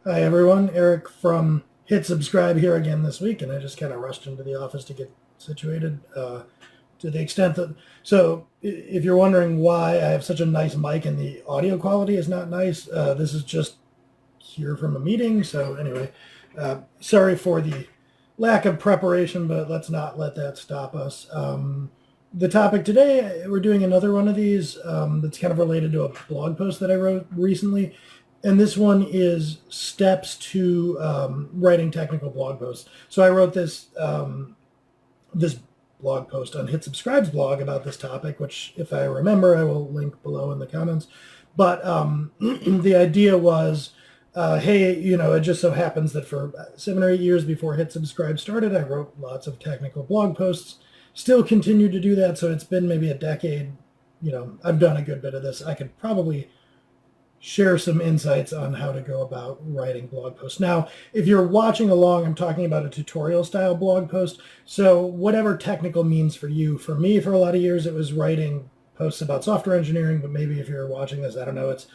Hi everyone, Eric from Hit Subscribe here again this week, and I just kind of rushed into the office to get situated. To the extent that, if you're wondering why I have such a nice mic and the audio quality is not nice, this is just here from a meeting. So anyway, sorry for the lack of preparation, but let's not let that stop us. The topic today, we're doing another one of these that's kind of related to a blog post that I wrote recently. And this one is steps to writing technical blog posts. So I wrote this blog post on Hit Subscribe's blog about this topic, which, if I remember, I will link below in the comments. But the idea was, hey, it just so happens that for 7 or 8 years before Hit Subscribe started, I wrote lots of technical blog posts. Still continue to do that, so it's been maybe a decade. I've done a good bit of this. I could probably share some insights on how to go about writing blog posts. Now, if you're watching along, I'm talking about a tutorial style blog post. So whatever technical means for you. For me, for a lot of years, it was writing posts about software engineering, but maybe if you're watching this, I don't know, it's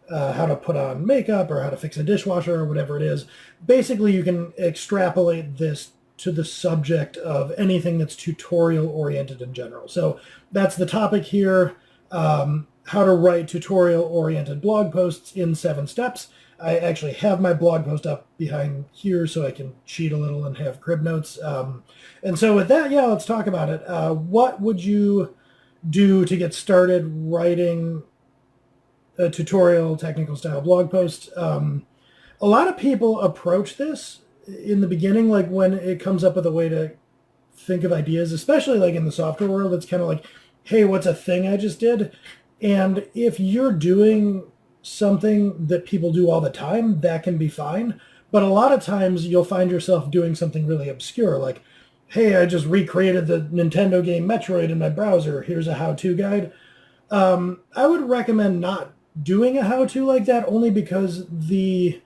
how to put on makeup or how to fix a dishwasher or whatever it is. Basically, you can extrapolate this to the subject of anything that's tutorial oriented in general. So that's the topic here. How to write tutorial-oriented blog posts in 7 steps. I actually have my blog post up behind here so I can cheat a little and have crib notes. And so with that, yeah, let's talk about it. What would you do to get started writing a tutorial technical style blog post? A lot of people approach this in the beginning, like when it comes up with a way to think of ideas, especially like in the software world. It's kind of like, hey, what's a thing I just did? And if you're doing something that people do all the time, that can be fine. But a lot of times you'll find yourself doing something really obscure, like, hey, I just recreated the Nintendo game Metroid in my browser. Here's a how-to guide. I would recommend not doing a how-to like that, only because the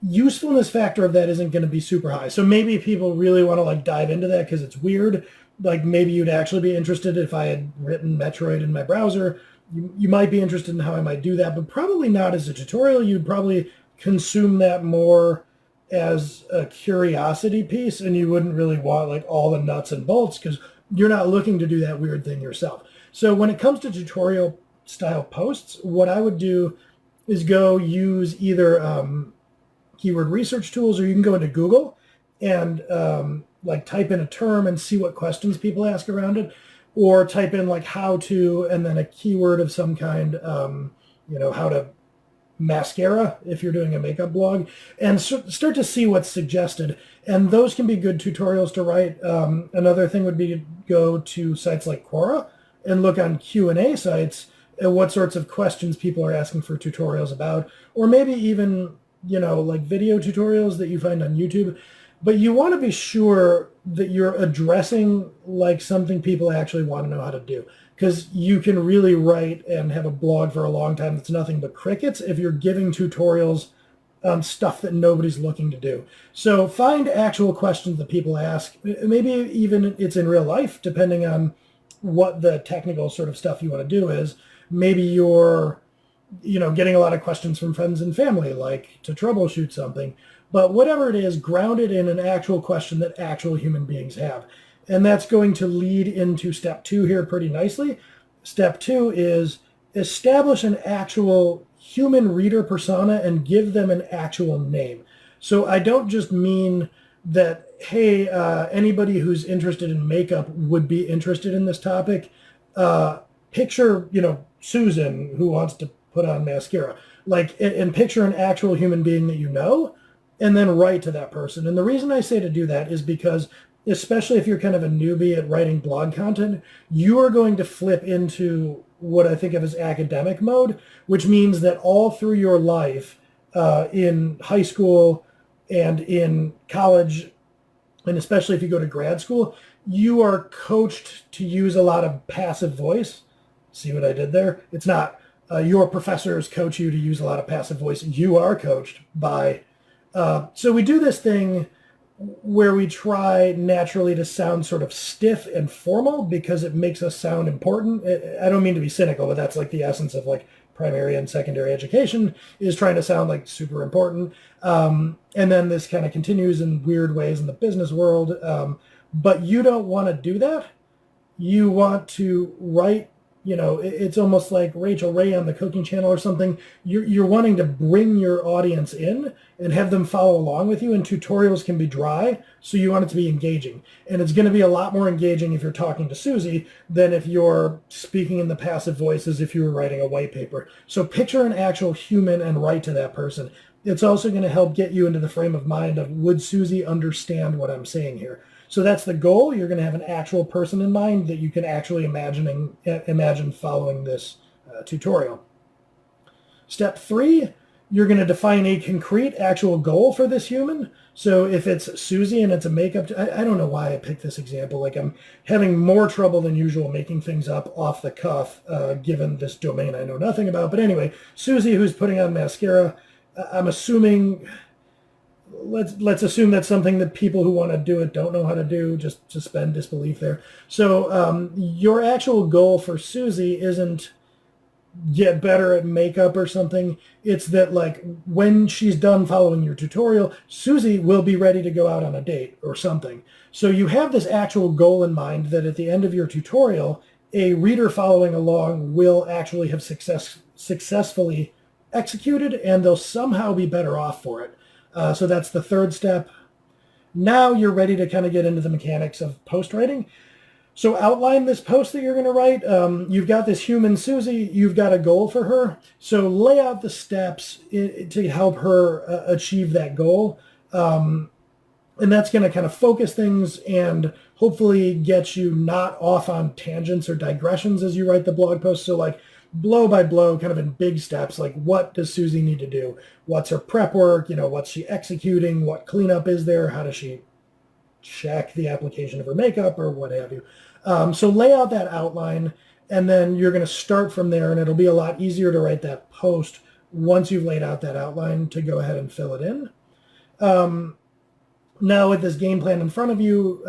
usefulness factor of that isn't going to be super high. So maybe people really want to like dive into that because it's weird. Like maybe you'd actually be interested if I had written Metroid in my browser. You might be interested in how I might do that, but probably not as a tutorial. You'd probably consume that more as a curiosity piece, and you wouldn't really want like all the nuts and bolts because you're not looking to do that weird thing yourself. So when it comes to tutorial style posts, what I would do is go use either keyword research tools, or you can go into Google and like type in a term and see what questions people ask around it, or type in like how to and then a keyword of some kind, how to mascara if you're doing a makeup blog, and start to see what's suggested. And those can be good tutorials to write. Another thing would be to go to sites like Quora and look on Q&A sites at what sorts of questions people are asking for tutorials about, or maybe even like video tutorials that you find on YouTube. But you want to be sure that you're addressing like something people actually want to know how to do, because you can really write and have a blog for a long time that's nothing but crickets if you're giving tutorials on stuff that nobody's looking to do. So find actual questions that people ask. Maybe even it's in real life, depending on what the technical sort of stuff you want to do is. Maybe you're getting a lot of questions from friends and family, like to troubleshoot something. But whatever it is, ground it in an actual question that actual human beings have. And that's going to lead into step 2 here pretty nicely. Step 2 is establish an actual human reader persona and give them an actual name. So I don't just mean that, hey, anybody who's interested in makeup would be interested in this topic. Picture, Susan who wants to put on mascara, like, and picture an actual human being that you know, and then write to that person. And the reason I say to do that is because, especially if you're kind of a newbie at writing blog content, you are going to flip into what I think of as academic mode, which means that all through your life, in high school and in college, and especially if you go to grad school, you are coached to use a lot of passive voice. See what I did there? It's not your professors coach you to use a lot of passive voice. You are coached by... So we do this thing where we try naturally to sound sort of stiff and formal because it makes us sound important. I don't mean to be cynical, but that's like the essence of like primary and secondary education is trying to sound like super important. And then this kind of continues in weird ways in the business world. But you don't want to do that. You want to write, it's almost like Rachel Ray on the Cooking Channel or something. You're wanting to bring your audience in and have them follow along with you, and tutorials can be dry, so you want it to be engaging. And it's going to be a lot more engaging if you're talking to Susie than if you're speaking in the passive voice as if you were writing a white paper. So picture an actual human and write to that person. It's also going to help get you into the frame of mind of, would Susie understand what I'm saying here? So that's the goal. You're going to have an actual person in mind that you can actually imagine following this tutorial. Step 3, you're going to define a concrete actual goal for this human. So if it's Susie and it's a makeup, I don't know why I picked this example. Like, I'm having more trouble than usual making things up off the cuff, given this domain I know nothing about. But anyway, Susie, who's putting on mascara, I'm assuming... Let's assume that's something that people who want to do it don't know how to do. Just suspend disbelief there. So your actual goal for Susie isn't get better at makeup or something. It's that, like, when she's done following your tutorial, Susie will be ready to go out on a date or something. So you have this actual goal in mind that at the end of your tutorial, a reader following along will actually have successfully executed, and they'll somehow be better off for it. So that's the third step. Now you're ready to kind of get into the mechanics of post writing. So outline this post that you're going to write. You've got this human Susie. You've got a goal for her. So lay out the steps to help her achieve that goal. And that's going to kind of focus things and hopefully get you not off on tangents or digressions as you write the blog post. So, like, blow by blow, kind of in big steps, like, what does Susie need to do? What's her prep work? What's she executing? What cleanup is there? How does she check the application of her makeup or what have you? So lay out that outline, and then you're going to start from there, and it'll be a lot easier to write that post once you've laid out that outline to go ahead and fill it in. Now with this game plan in front of you,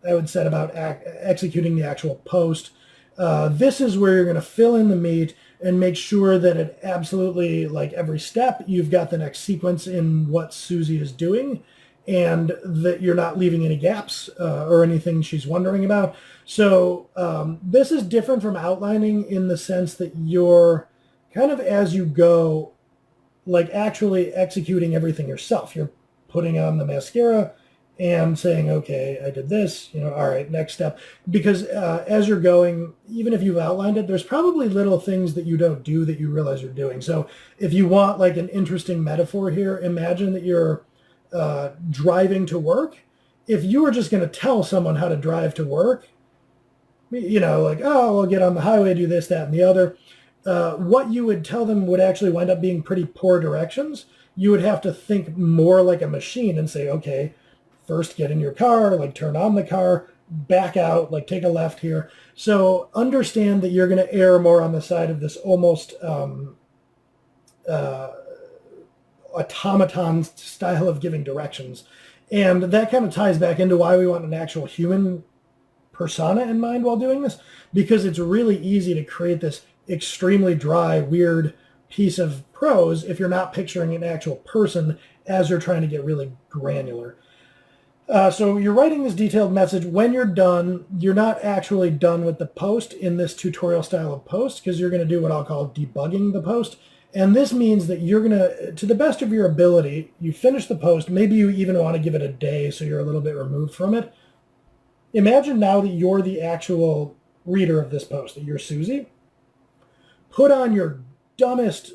I would set about executing the actual post. This is where you're going to fill in the meat and make sure that at absolutely, like, every step, you've got the next sequence in what Susie is doing, and that you're not leaving any gaps or anything she's wondering about. So this is different from outlining in the sense that you're kind of, as you go, like, actually executing everything yourself. You're putting on the mascara and saying, okay, I did this, all right, next step. Because as you're going, even if you've outlined it, there's probably little things that you don't do that you realize you're doing. So if you want, like, an interesting metaphor here, imagine that you're driving to work. If you were just going to tell someone how to drive to work, like, oh, we'll get on the highway, do this, that, and the other, what you would tell them would actually wind up being pretty poor directions. You would have to think more like a machine and say, okay, first get in your car, like, turn on the car, back out, like, take a left here. So understand that you're going to err more on the side of this almost automaton style of giving directions. And that kind of ties back into why we want an actual human persona in mind while doing this, because it's really easy to create this extremely dry, weird piece of prose if you're not picturing an actual person as you're trying to get really granular. So you're writing this detailed message. When you're done, you're not actually done with the post in this tutorial style of post, because you're going to do what I'll call debugging the post. And this means that you're going to the best of your ability, you finish the post. Maybe you even want to give it a day so you're a little bit removed from it. Imagine now that you're the actual reader of this post, that you're Susie. Put on your dumbest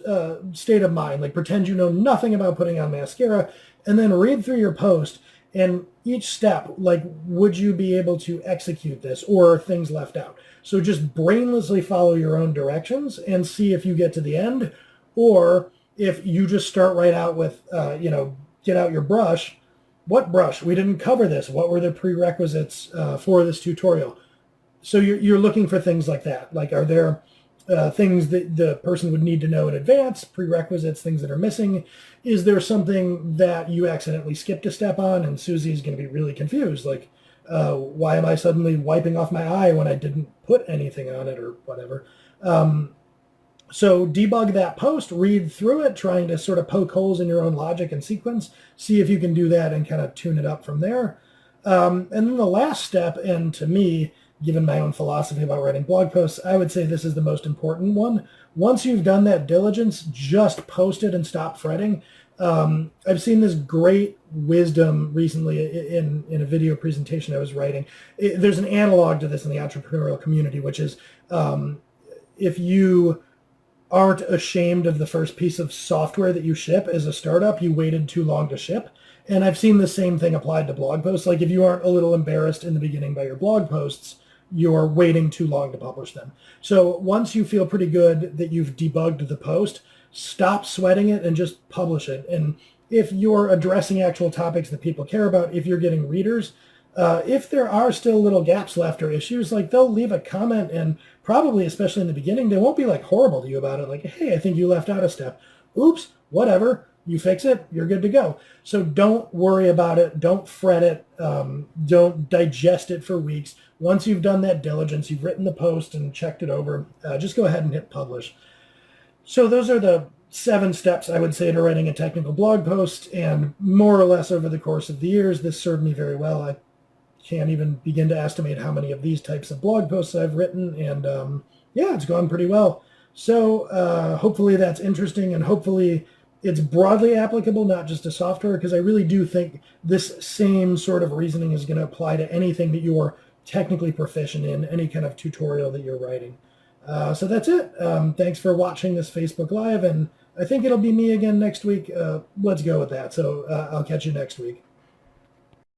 state of mind, like, pretend you know nothing about putting on mascara, and then read through your post. And each step, like, would you be able to execute this, or are things left out? So just brainlessly follow your own directions and see if you get to the end, or if you just start right out with, get out your brush. What brush? We didn't cover this. What were the prerequisites for this tutorial? So you're looking for things like that. Like, are there things that the person would need to know in advance, prerequisites, things that are missing? Is there something that you accidentally skipped a step on and Susie's going to be really confused? Like, why am I suddenly wiping off my eye when I didn't put anything on it or whatever? So debug that post, read through it, trying to sort of poke holes in your own logic and sequence, see if you can do that and kind of tune it up from there. And then the last step, and to me, given my own philosophy about writing blog posts, I would say this is the most important one. Once you've done that diligence, just post it and stop fretting. I've seen this great wisdom recently in a video presentation I was writing. There's an analog to this in the entrepreneurial community, which is if you aren't ashamed of the first piece of software that you ship as a startup, you waited too long to ship. And I've seen the same thing applied to blog posts. Like if you aren't a little embarrassed in the beginning by your blog posts, you're waiting too long to publish them. So once you feel pretty good that you've debugged the post, stop sweating it and just publish it. And if you're addressing actual topics that people care about, if you're getting readers, if there are still little gaps left or issues, like they'll leave a comment, and probably, especially in the beginning, they won't be like horrible to you about it. Like, hey, I think you left out a step. Oops, whatever. You fix it, you're good to go. So don't worry about it. Don't fret it. Don't digest it for weeks. Once you've done that diligence, you've written the post and checked it over, just go ahead and hit publish. So those are the 7 steps I would say to writing a technical blog post, and more or less over the course of the years, this served me very well. I can't even begin to estimate how many of these types of blog posts I've written, and yeah, it's gone pretty well. So hopefully that's interesting, and hopefully it's broadly applicable, not just to software, because I really do think this same sort of reasoning is going to apply to anything that you're technically proficient in, any kind of tutorial that you're writing. So that's it. Thanks for watching this Facebook Live, and I think it'll be me again next week. Let's go with that. So I'll catch you next week.